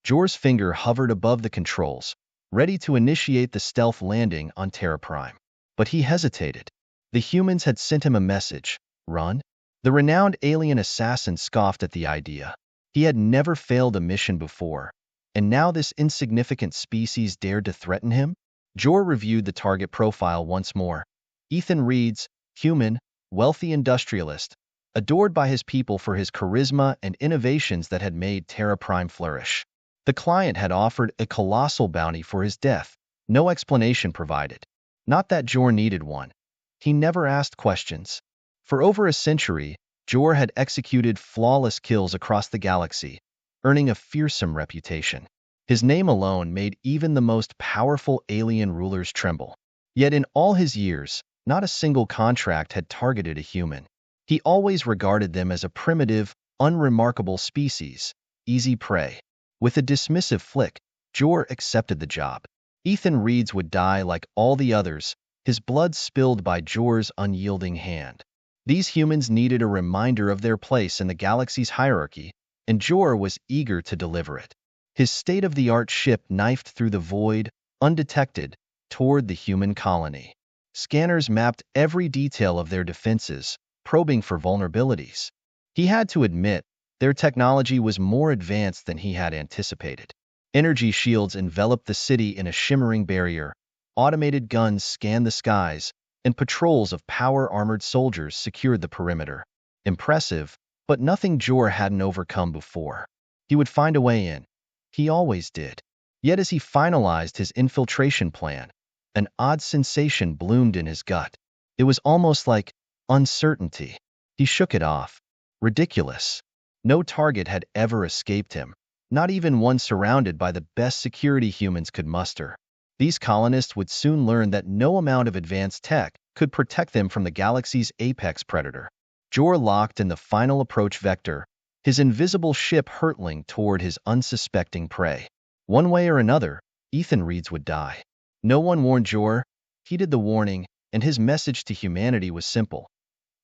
Jor's finger hovered above the controls, ready to initiate the stealth landing on Terra Prime. But he hesitated. The humans had sent him a message: run? The renowned alien assassin scoffed at the idea. He had never failed a mission before, and now this insignificant species dared to threaten him? Jor reviewed the target profile once more. Ethan Reed's, human, wealthy industrialist, adored by his people for his charisma and innovations that had made Terra Prime flourish. The client had offered a colossal bounty for his death, no explanation provided. Not that Jor needed one. He never asked questions. For over a century, Jor had executed flawless kills across the galaxy, earning a fearsome reputation. His name alone made even the most powerful alien rulers tremble. Yet in all his years, not a single contract had targeted a human. He always regarded them as a primitive, unremarkable species, easy prey. With a dismissive flick, Jor accepted the job. Ethan Reed's would die like all the others, his blood spilled by Jor's unyielding hand. These humans needed a reminder of their place in the galaxy's hierarchy, and Jor was eager to deliver it. His state-of-the-art ship knifed through the void, undetected, toward the human colony. Scanners mapped every detail of their defenses, probing for vulnerabilities. He had to admit, their technology was more advanced than he had anticipated. Energy shields enveloped the city in a shimmering barrier, automated guns scanned the skies, and patrols of power-armored soldiers secured the perimeter. Impressive, but nothing Jor hadn't overcome before. He would find a way in. He always did. Yet as he finalized his infiltration plan, an odd sensation bloomed in his gut. It was almost like uncertainty. He shook it off. Ridiculous. No target had ever escaped him, not even one surrounded by the best security humans could muster. These colonists would soon learn that no amount of advanced tech could protect them from the galaxy's apex predator. Jor locked in the final approach vector, his invisible ship hurtling toward his unsuspecting prey. One way or another, Ethan Reed's would die. No one warned Jor, heeded the warning, and his message to humanity was simple.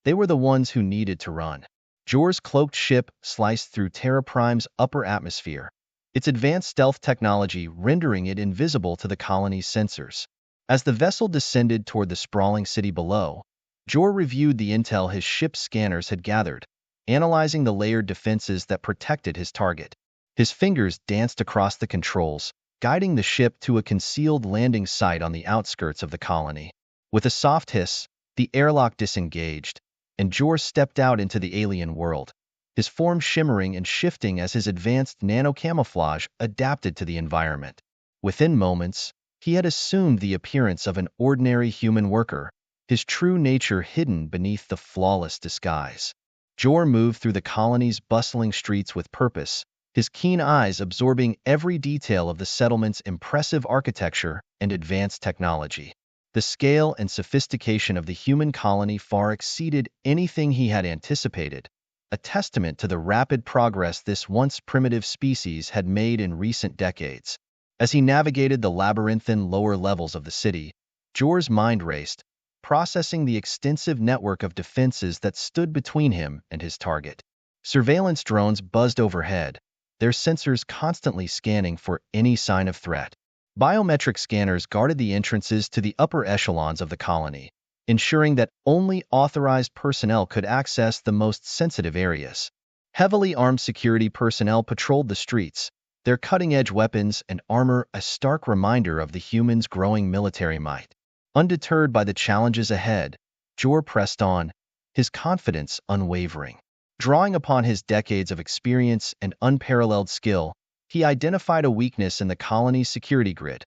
They were the ones who needed to run. Jor's cloaked ship sliced through Terra Prime's upper atmosphere, its advanced stealth technology rendering it invisible to the colony's sensors. As the vessel descended toward the sprawling city below, Jor reviewed the intel his ship's scanners had gathered, analyzing the layered defenses that protected his target. His fingers danced across the controls, guiding the ship to a concealed landing site on the outskirts of the colony. With a soft hiss, the airlock disengaged, and Jor stepped out into the alien world, his form shimmering and shifting as his advanced nano-camouflage adapted to the environment. Within moments, he had assumed the appearance of an ordinary human worker, his true nature hidden beneath the flawless disguise. Jor moved through the colony's bustling streets with purpose, his keen eyes absorbing every detail of the settlement's impressive architecture and advanced technology. The scale and sophistication of the human colony far exceeded anything he had anticipated, a testament to the rapid progress this once primitive species had made in recent decades. As he navigated the labyrinthine lower levels of the city, Jor's mind raced, processing the extensive network of defenses that stood between him and his target. Surveillance drones buzzed overhead, their sensors constantly scanning for any sign of threat. Biometric scanners guarded the entrances to the upper echelons of the colony, ensuring that only authorized personnel could access the most sensitive areas. Heavily armed security personnel patrolled the streets, their cutting-edge weapons and armor a stark reminder of the humans' growing military might. Undeterred by the challenges ahead, Jor pressed on, his confidence unwavering. Drawing upon his decades of experience and unparalleled skill, he identified a weakness in the colony's security grid,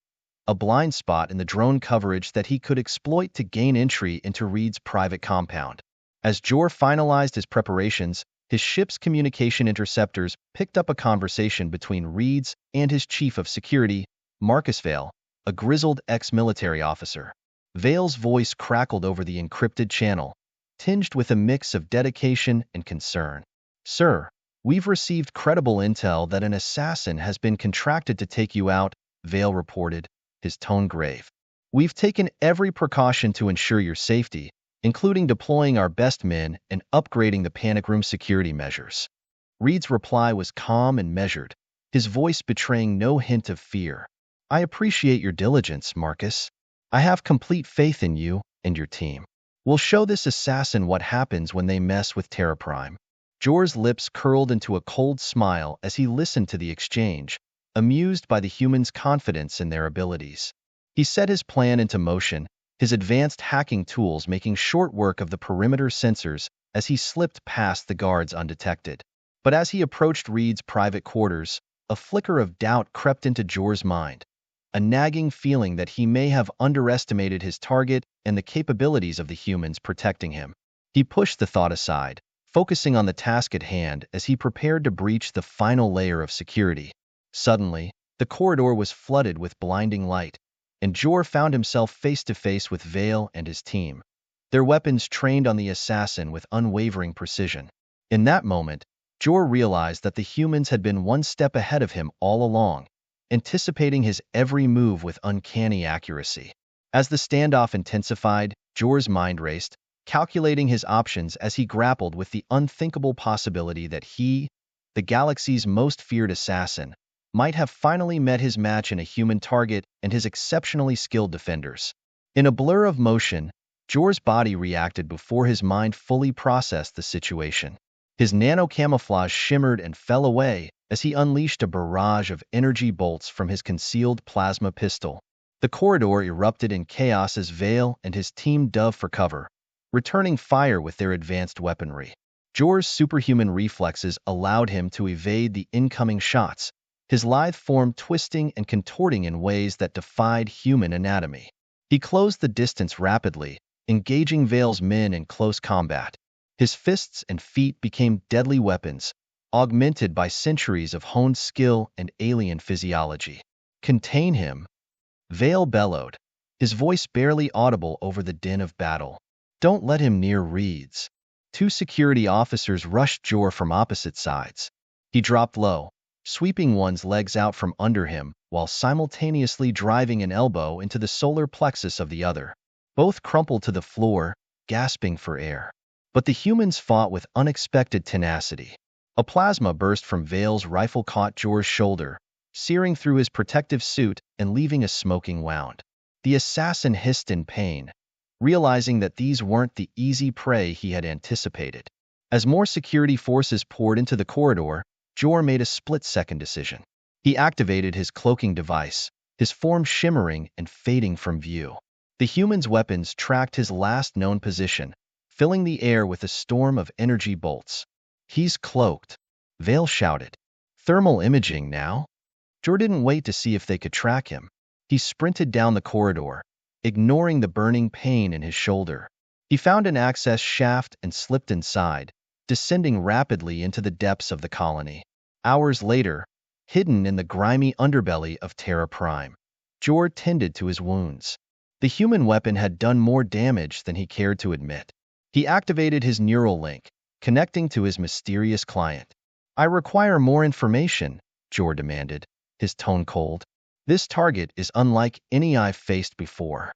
a blind spot in the drone coverage that he could exploit to gain entry into Reed's private compound. As Jor finalized his preparations, his ship's communication interceptors picked up a conversation between Reed's and his chief of security, Marcus Vale, a grizzled ex-military officer. Vale's voice crackled over the encrypted channel, tinged with a mix of dedication and concern. "Sir, we've received credible intel that an assassin has been contracted to take you out," Vale reported, his tone grave. "We've taken every precaution to ensure your safety, including deploying our best men and upgrading the panic room security measures." Reed's reply was calm and measured, his voice betraying no hint of fear. "I appreciate your diligence, Marcus. I have complete faith in you and your team. We'll show this assassin what happens when they mess with Terra Prime." Jor's lips curled into a cold smile as he listened to the exchange, amused by the humans' confidence in their abilities. He set his plan into motion, his advanced hacking tools making short work of the perimeter sensors as he slipped past the guards undetected. But as he approached Reed's private quarters, a flicker of doubt crept into Jor's mind, a nagging feeling that he may have underestimated his target and the capabilities of the humans protecting him. He pushed the thought aside, focusing on the task at hand as he prepared to breach the final layer of security. Suddenly, the corridor was flooded with blinding light, and Jor found himself face to face with Vale and his team, their weapons trained on the assassin with unwavering precision. In that moment, Jor realized that the humans had been one step ahead of him all along, anticipating his every move with uncanny accuracy. As the standoff intensified, Jor's mind raced, calculating his options as he grappled with the unthinkable possibility that he, the galaxy's most feared assassin, might have finally met his match in a human target and his exceptionally skilled defenders. In a blur of motion, Jor's body reacted before his mind fully processed the situation. His nano-camouflage shimmered and fell away as he unleashed a barrage of energy bolts from his concealed plasma pistol. The corridor erupted in chaos as Vale and his team dove for cover, returning fire with their advanced weaponry. Jor's superhuman reflexes allowed him to evade the incoming shots, his lithe form twisting and contorting in ways that defied human anatomy. He closed the distance rapidly, engaging Vale's men in close combat. His fists and feet became deadly weapons, augmented by centuries of honed skill and alien physiology. "Contain him," Vale bellowed, his voice barely audible over the din of battle. "Don't let him near Reed's." Two security officers rushed Jor from opposite sides. He dropped low, sweeping one's legs out from under him while simultaneously driving an elbow into the solar plexus of the other. Both crumpled to the floor, gasping for air. But the humans fought with unexpected tenacity. A plasma burst from Vale's rifle caught Jor's shoulder, searing through his protective suit and leaving a smoking wound. The assassin hissed in pain, realizing that these weren't the easy prey he had anticipated. As more security forces poured into the corridor, Jor made a split-second decision. He activated his cloaking device, his form shimmering and fading from view. The human's weapons tracked his last known position, filling the air with a storm of energy bolts. "He's cloaked," Vale shouted. "Thermal imaging now?" Jor didn't wait to see if they could track him. He sprinted down the corridor, ignoring the burning pain in his shoulder. He found an access shaft and slipped inside, descending rapidly into the depths of the colony. Hours later, hidden in the grimy underbelly of Terra Prime, Jor tended to his wounds. The human weapon had done more damage than he cared to admit. He activated his neural link, connecting to his mysterious client. "I require more information," Jor demanded, his tone cold. "This target is unlike any I've faced before."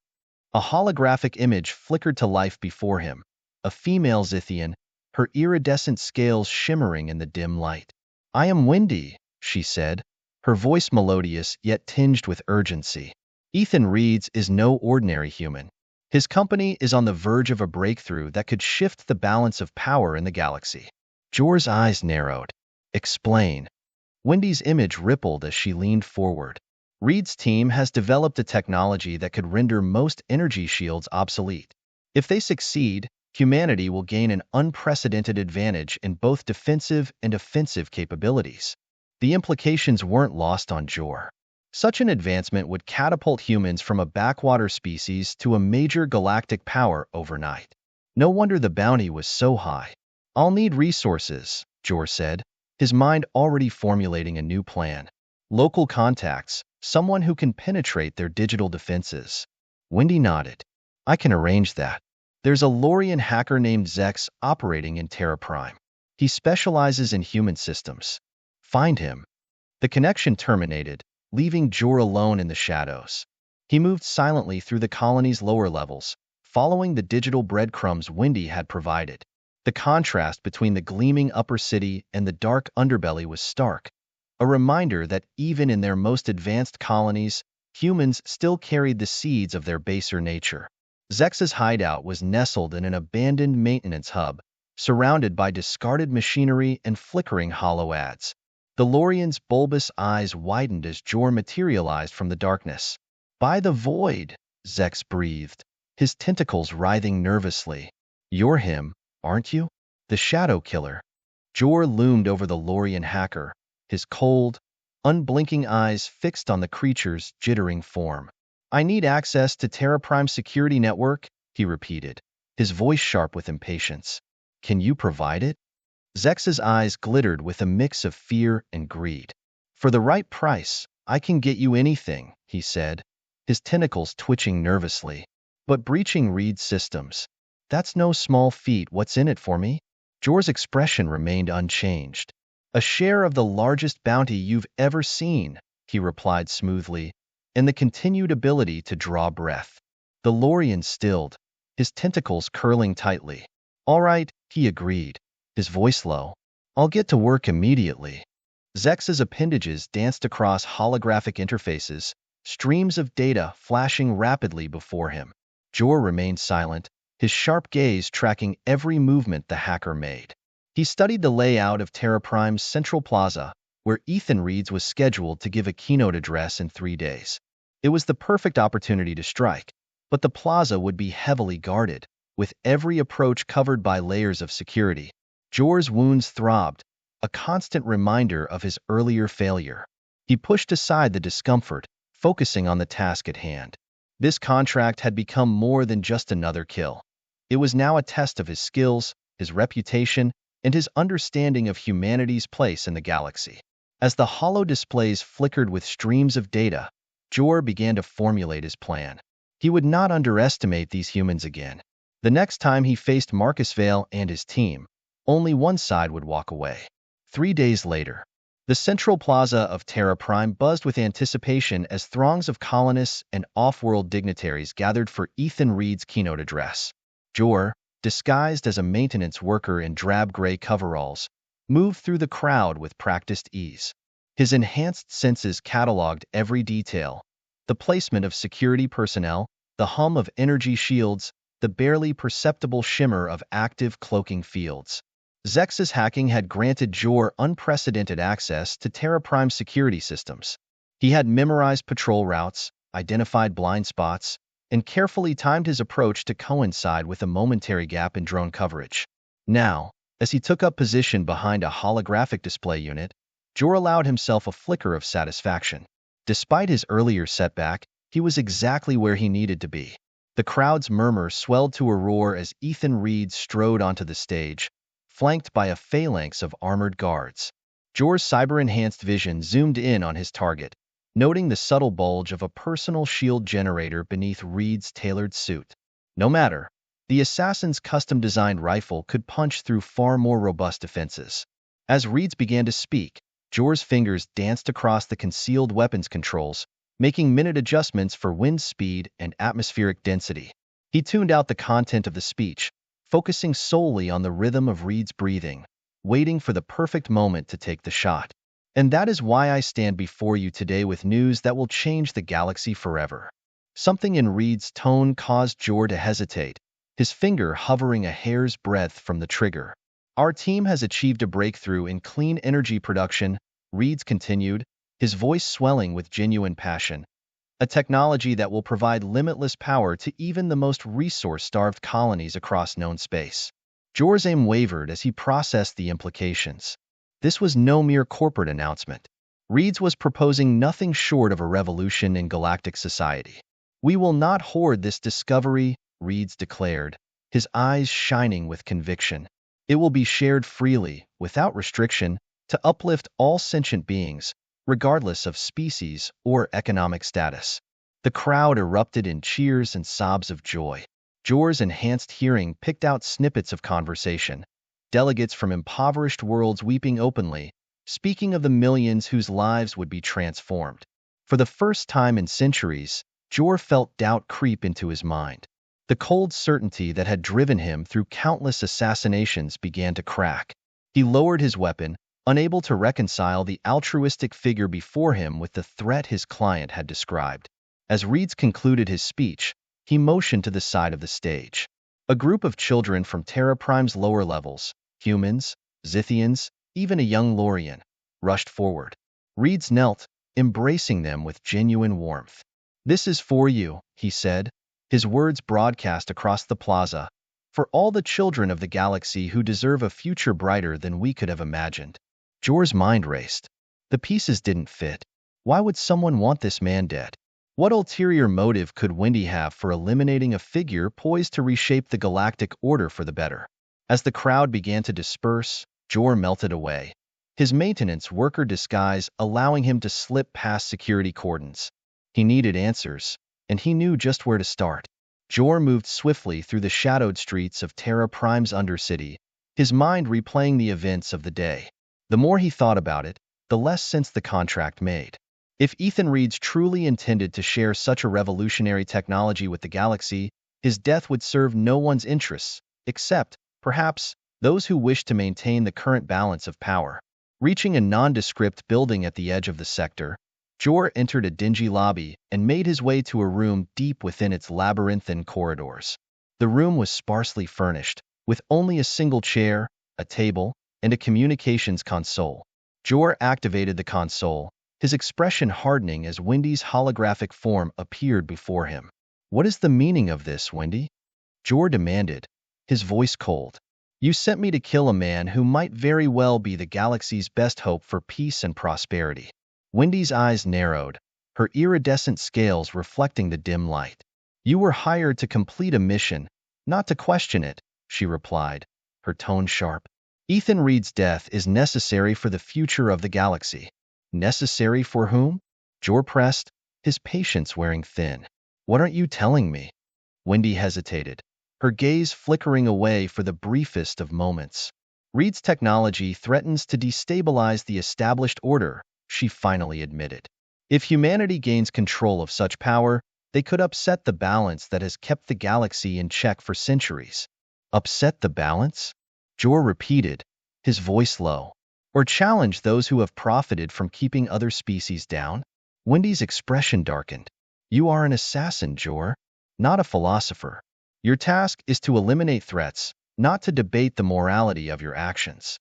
A holographic image flickered to life before him, a female Zithian, her iridescent scales shimmering in the dim light. "I am Wendy," she said, her voice melodious yet tinged with urgency. "Ethan Reeds is no ordinary human. His company is on the verge of a breakthrough that could shift the balance of power in the galaxy." Jor's eyes narrowed. "Explain." Wendy's image rippled as she leaned forward. "Reed's team has developed a technology that could render most energy shields obsolete. If they succeed, humanity will gain an unprecedented advantage in both defensive and offensive capabilities." The implications weren't lost on Jor. Such an advancement would catapult humans from a backwater species to a major galactic power overnight. No wonder the bounty was so high. "I'll need resources," Jor said, his mind already formulating a new plan. "Local contacts, someone who can penetrate their digital defenses." Wendy nodded. "I can arrange that. There's a Lorian hacker named Zex operating in Terra Prime. He specializes in human systems. Find him." The connection terminated, leaving Jor alone in the shadows. He moved silently through the colony's lower levels, following the digital breadcrumbs Wendy had provided. The contrast between the gleaming upper city and the dark underbelly was stark. a reminder that even in their most advanced colonies, humans still carried the seeds of their baser nature. Zex's hideout was nestled in an abandoned maintenance hub, surrounded by discarded machinery and flickering hollow ads. The Lorian's bulbous eyes widened as Jor materialized from the darkness. "By the void," Zex breathed, his tentacles writhing nervously. "You're him, aren't you? The Shadow Killer." Jor loomed over the Lorian hacker, his cold, unblinking eyes fixed on the creature's jittering form. "I need access to Terra Prime security network," he repeated, his voice sharp with impatience. "Can you provide it?" Zex's eyes glittered with a mix of fear and greed. "For the right price, I can get you anything," he said, his tentacles twitching nervously. "But breaching Reed's systems, that's no small feat. What's in it for me?" Jor's expression remained unchanged. "A share of the largest bounty you've ever seen," he replied smoothly, and the continued ability to draw breath. The Lorian stilled, his tentacles curling tightly. "All right," he agreed, his voice low. "I'll get to work immediately." Zex's appendages danced across holographic interfaces, streams of data flashing rapidly before him. Jor remained silent, his sharp gaze tracking every movement the hacker made. He studied the layout of Terra Prime's central plaza, where Ethan Reeds was scheduled to give a keynote address in 3 days. It was the perfect opportunity to strike, but the plaza would be heavily guarded, with every approach covered by layers of security. Jor's wounds throbbed, a constant reminder of his earlier failure. He pushed aside the discomfort, focusing on the task at hand. This contract had become more than just another kill. It was now a test of his skills, his reputation, and his understanding of humanity's place in the galaxy. As the hollow displays flickered with streams of data, Jor began to formulate his plan. He would not underestimate these humans again. The next time he faced Marcus Vale and his team, only one side would walk away. 3 days later, the central plaza of Terra Prime buzzed with anticipation as throngs of colonists and off-world dignitaries gathered for Ethan Reed's keynote address. Jor, disguised as a maintenance worker in drab gray coveralls, moved through the crowd with practiced ease. His enhanced senses cataloged every detail: the placement of security personnel, the hum of energy shields, the barely perceptible shimmer of active cloaking fields. Zex's hacking had granted Jor unprecedented access to Terra Prime security systems. He had memorized patrol routes, identified blind spots, and carefully timed his approach to coincide with a momentary gap in drone coverage. Now, as he took up position behind a holographic display unit, Jor allowed himself a flicker of satisfaction. Despite his earlier setback, he was exactly where he needed to be. The crowd's murmur swelled to a roar as Ethan Reed strode onto the stage, flanked by a phalanx of armored guards. Jor's cyber-enhanced vision zoomed in on his target, noting the subtle bulge of a personal shield generator beneath Reed's tailored suit. No matter, the assassin's custom-designed rifle could punch through far more robust defenses. As Reeds began to speak, Jor's fingers danced across the concealed weapons controls, making minute adjustments for wind speed and atmospheric density. He tuned out the content of the speech, focusing solely on the rhythm of Reed's breathing, waiting for the perfect moment to take the shot. "And that is why I stand before you today with news that will change the galaxy forever." Something in Reed's tone caused Jor to hesitate, his finger hovering a hair's breadth from the trigger. "Our team has achieved a breakthrough in clean energy production," Reeds continued, his voice swelling with genuine passion. "A technology that will provide limitless power to even the most resource-starved colonies across known space." Jor's aim wavered as he processed the implications. This was no mere corporate announcement. Reeds was proposing nothing short of a revolution in galactic society. "We will not hoard this discovery," Reeds declared, his eyes shining with conviction. "It will be shared freely, without restriction, to uplift all sentient beings, regardless of species or economic status." The crowd erupted in cheers and sobs of joy. Jor's enhanced hearing picked out snippets of conversation, delegates from impoverished worlds weeping openly, speaking of the millions whose lives would be transformed. For the first time in centuries, Jor felt doubt creep into his mind. The cold certainty that had driven him through countless assassinations began to crack. He lowered his weapon, unable to reconcile the altruistic figure before him with the threat his client had described. As Reeds concluded his speech, he motioned to the side of the stage. A group of children from Terra Prime's lower levels, humans, Zithians, even a young Lorian, rushed forward. Reeds knelt, embracing them with genuine warmth. "This is for you," he said, his words broadcast across the plaza, "for all the children of the galaxy who deserve a future brighter than we could have imagined." Jor's mind raced. The pieces didn't fit. Why would someone want this man dead? What ulterior motive could Wendy have for eliminating a figure poised to reshape the galactic order for the better? As the crowd began to disperse, Jor melted away, his maintenance worker disguise allowing him to slip past security cordons. He needed answers, and he knew just where to start. Jor moved swiftly through the shadowed streets of Terra Prime's Undercity, his mind replaying the events of the day. The more he thought about it, the less sense the contract made. If Ethan Reeds truly intended to share such a revolutionary technology with the galaxy, his death would serve no one's interests, except, perhaps, those who wished to maintain the current balance of power. Reaching a nondescript building at the edge of the sector, Jor entered a dingy lobby and made his way to a room deep within its labyrinthine corridors. The room was sparsely furnished, with only a single chair, a table, and a communications console. Jor activated the console, his expression hardening as Wendy's holographic form appeared before him. "What is the meaning of this, Wendy?" Jor demanded, his voice cold. "You sent me to kill a man who might very well be the galaxy's best hope for peace and prosperity." Wendy's eyes narrowed, her iridescent scales reflecting the dim light. "You were hired to complete a mission, not to question it," she replied, her tone sharp. "Ethan Reed's death is necessary for the future of the galaxy." "Necessary for whom?" Jor pressed, his patience wearing thin. "What aren't you telling me?" Wendy hesitated, her gaze flickering away for the briefest of moments. "Reed's technology threatens to destabilize the established order," she finally admitted. "If humanity gains control of such power, they could upset the balance that has kept the galaxy in check for centuries." "Upset the balance?" Jor repeated, his voice low. "Or challenge those who have profited from keeping other species down?" Wendy's expression darkened. "You are an assassin, Jor, not a philosopher. Your task is to eliminate threats, not to debate the morality of your actions."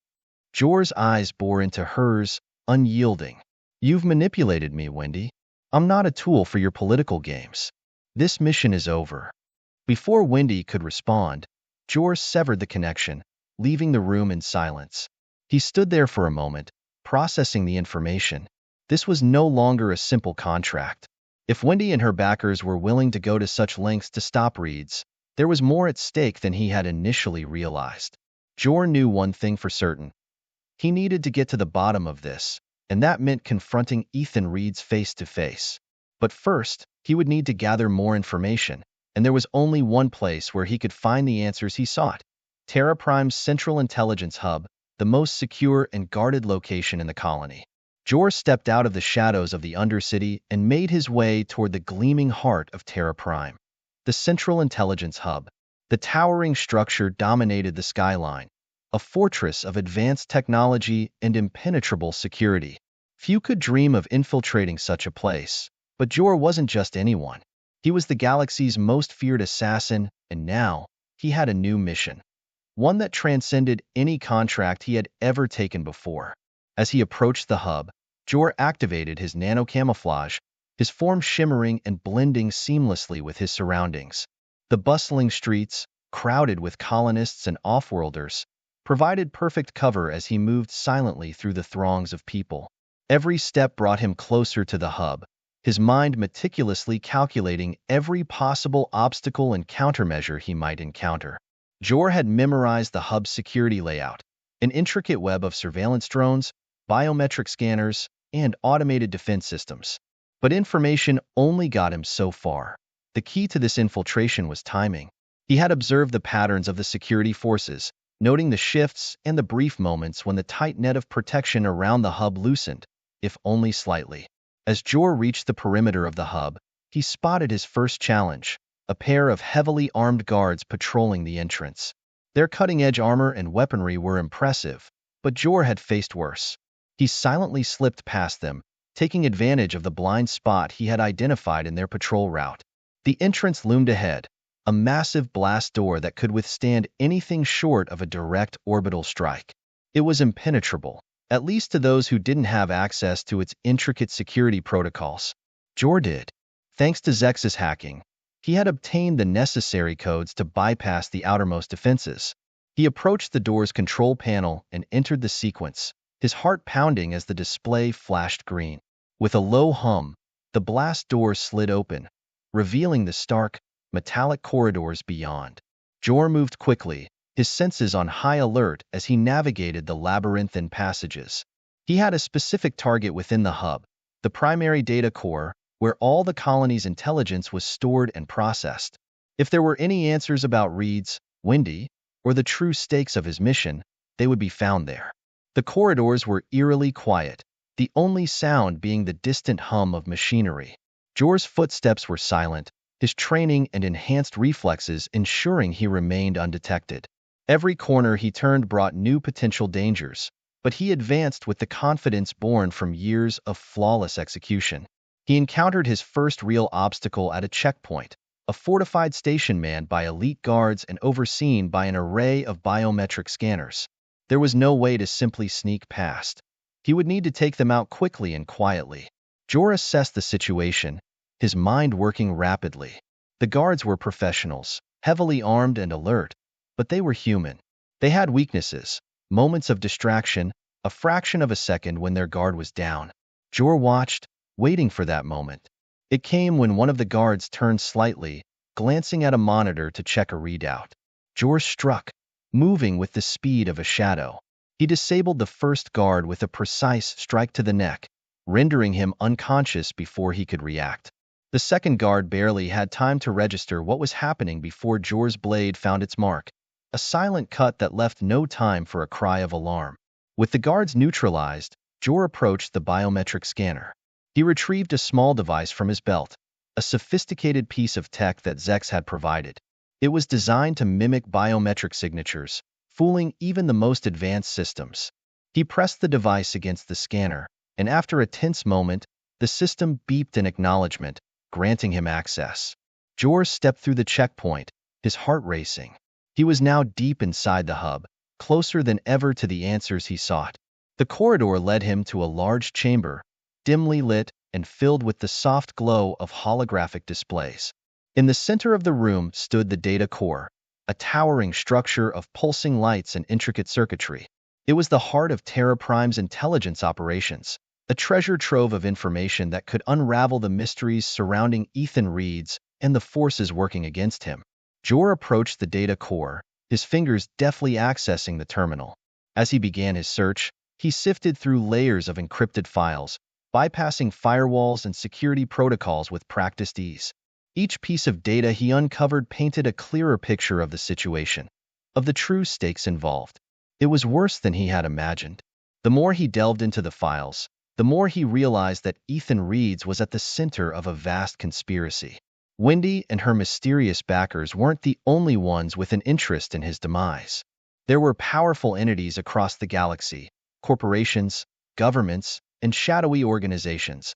Jor's eyes bore into hers, unyielding. "You've manipulated me, Wendy. I'm not a tool for your political games. This mission is over." Before Wendy could respond, Jor severed the connection, leaving the room in silence. He stood there for a moment, processing the information. This was no longer a simple contract. If Wendy and her backers were willing to go to such lengths to stop Reeds, there was more at stake than he had initially realized. Jor knew one thing for certain. He needed to get to the bottom of this, and that meant confronting Ethan Reeds face to face. But first, he would need to gather more information, and there was only one place where he could find the answers he sought: Terra Prime's Central Intelligence Hub, the most secure and guarded location in the colony. Jor stepped out of the shadows of the Undercity and made his way toward the gleaming heart of Terra Prime. The Central Intelligence Hub. The towering structure dominated the skyline, a fortress of advanced technology and impenetrable security. Few could dream of infiltrating such a place, but Jor wasn't just anyone. He was the galaxy's most feared assassin, and now, he had a new mission. One that transcended any contract he had ever taken before. As he approached the hub, Jor activated his nano-camouflage, his form shimmering and blending seamlessly with his surroundings. The bustling streets, crowded with colonists and off-worlders, provided perfect cover as he moved silently through the throngs of people. Every step brought him closer to the hub, his mind meticulously calculating every possible obstacle and countermeasure he might encounter. Jor had memorized the hub's security layout, an intricate web of surveillance drones, biometric scanners, and automated defense systems. But information only got him so far. The key to this infiltration was timing. He had observed the patterns of the security forces, noting the shifts and the brief moments when the tight net of protection around the hub loosened, if only slightly. As Jor reached the perimeter of the hub, he spotted his first challenge: a pair of heavily armed guards patrolling the entrance. Their cutting-edge armor and weaponry were impressive, But Jor had faced worse. He silently slipped past them, taking advantage of the blind spot he had identified in their patrol route. The entrance loomed ahead, a massive blast door that could withstand anything short of a direct orbital strike. It was impenetrable, at least to those who didn't have access to its intricate security protocols. Jor did. Thanks to Zex's hacking, he had obtained the necessary codes to bypass the outermost defenses. He approached the door's control panel and entered the sequence, his heart pounding as the display flashed green. With a low hum, the blast door slid open, revealing the stark, metallic corridors beyond. Jor moved quickly, his senses on high alert as he navigated the labyrinthine passages. He had a specific target within the hub, the primary data core, where all the colony's intelligence was stored and processed. If there were any answers about Reed's, Wendy, or the true stakes of his mission, they would be found there. The corridors were eerily quiet, the only sound being the distant hum of machinery. Jor's footsteps were silent, his training and enhanced reflexes ensuring he remained undetected. Every corner he turned brought new potential dangers, but he advanced with the confidence born from years of flawless execution. He encountered his first real obstacle at a checkpoint, a fortified station manned by elite guards and overseen by an array of biometric scanners. There was no way to simply sneak past. He would need to take them out quickly and quietly. Jor assessed the situation, his mind working rapidly. The guards were professionals, heavily armed and alert, but they were human. They had weaknesses, moments of distraction, a fraction of a second when their guard was down. Jor watched, waiting for that moment. It came when one of the guards turned slightly, glancing at a monitor to check a readout. Jor struck, moving with the speed of a shadow. He disabled the first guard with a precise strike to the neck, rendering him unconscious before he could react. The second guard barely had time to register what was happening before Jor's blade found its mark, a silent cut that left no time for a cry of alarm. With the guards neutralized, Jor approached the biometric scanner. He retrieved a small device from his belt, a sophisticated piece of tech that Zex had provided. It was designed to mimic biometric signatures, fooling even the most advanced systems. He pressed the device against the scanner, and after a tense moment, the system beeped in acknowledgement, granting him access. Jor stepped through the checkpoint, his heart racing. He was now deep inside the hub, closer than ever to the answers he sought. The corridor led him to a large chamber, dimly lit and filled with the soft glow of holographic displays. In the center of the room stood the data core, a towering structure of pulsing lights and intricate circuitry. It was the heart of Terra Prime's intelligence operations, a treasure trove of information that could unravel the mysteries surrounding Ethan Reed's and the forces working against him. Jor approached the data core, his fingers deftly accessing the terminal. As he began his search, he sifted through layers of encrypted files, bypassing firewalls and security protocols with practiced ease. Each piece of data he uncovered painted a clearer picture of the situation, of the true stakes involved. It was worse than he had imagined. The more he delved into the files, the more he realized that Ethan Reed's was at the center of a vast conspiracy. Wendy and her mysterious backers weren't the only ones with an interest in his demise. There were powerful entities across the galaxy, corporations, governments, and shadowy organizations,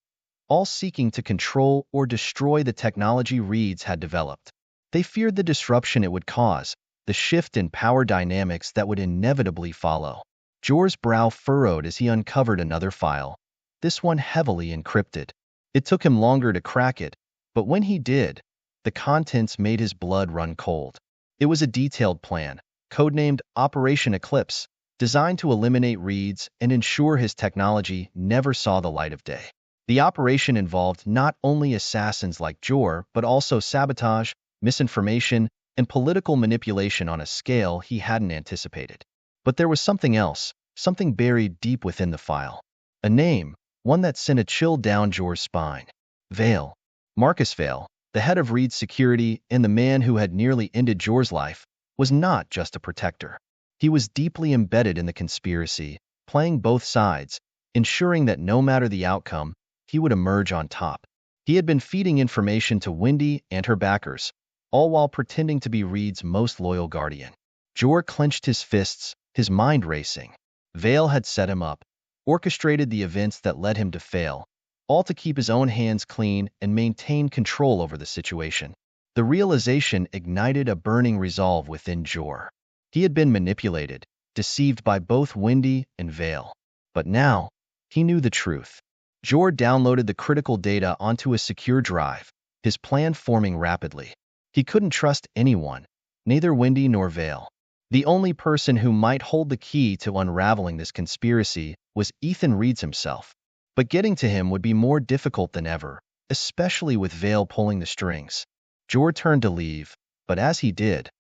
all seeking to control or destroy the technology Reed's had developed. They feared the disruption it would cause, the shift in power dynamics that would inevitably follow. Jor's brow furrowed as he uncovered another file, this one heavily encrypted. It took him longer to crack it, but when he did, the contents made his blood run cold. It was a detailed plan, codenamed Operation Eclipse, designed to eliminate Reed's and ensure his technology never saw the light of day. The operation involved not only assassins like Jor, but also sabotage, misinformation, and political manipulation on a scale he hadn't anticipated. But there was something else, something buried deep within the file. A name, one that sent a chill down Jor's spine. Vale. Marcus Vale, the head of Reed's security and the man who had nearly ended Jor's life, was not just a protector. He was deeply embedded in the conspiracy, playing both sides, ensuring that no matter the outcome, he would emerge on top. He had been feeding information to Wendy and her backers, all while pretending to be Reed's most loyal guardian. Jor clenched his fists, his mind racing. Vale had set him up, orchestrated the events that led him to fail, all to keep his own hands clean and maintain control over the situation. The realization ignited a burning resolve within Jor. He had been manipulated, deceived by both Windy and Vale. But now, he knew the truth. Jor downloaded the critical data onto a secure drive, his plan forming rapidly. He couldn't trust anyone, neither Windy nor Vale. The only person who might hold the key to unraveling this conspiracy was Ethan Reeds himself. But getting to him would be more difficult than ever, especially with Vale pulling the strings. Jor turned to leave, but as he did,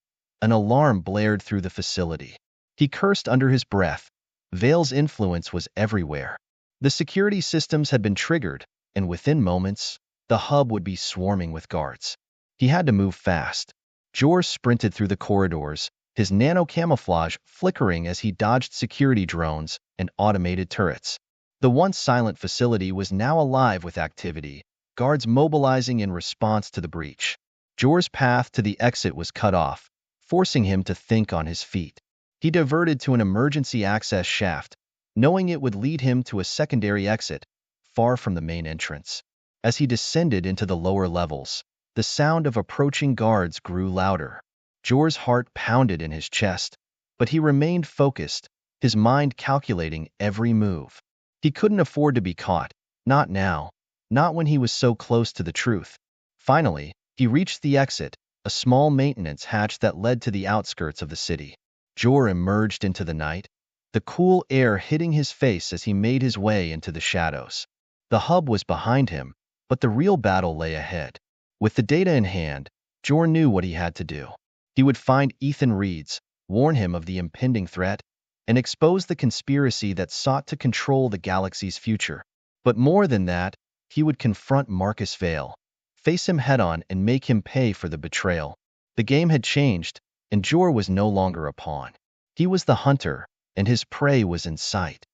an alarm blared through the facility. He cursed under his breath. Vale's influence was everywhere. The security systems had been triggered, and within moments, the hub would be swarming with guards. He had to move fast. Jor sprinted through the corridors, his nano-camouflage flickering as he dodged security drones and automated turrets. The once silent facility was now alive with activity, guards mobilizing in response to the breach. Jor's path to the exit was cut off, forcing him to think on his feet. He diverted to an emergency access shaft, knowing it would lead him to a secondary exit, far from the main entrance. As he descended into the lower levels, the sound of approaching guards grew louder. Jor's heart pounded in his chest, but he remained focused, his mind calculating every move. He couldn't afford to be caught, not now, not when he was so close to the truth. Finally, he reached the exit, a small maintenance hatch that led to the outskirts of the city. Jor emerged into the night, the cool air hitting his face as he made his way into the shadows. The hub was behind him, but the real battle lay ahead. With the data in hand, Jor knew what he had to do. He would find Ethan Reeds, warn him of the impending threat, and expose the conspiracy that sought to control the galaxy's future. But more than that, he would confront Marcus Vale, face him head-on and make him pay for the betrayal. The game had changed, and Jor was no longer a pawn. He was the hunter, and his prey was in sight.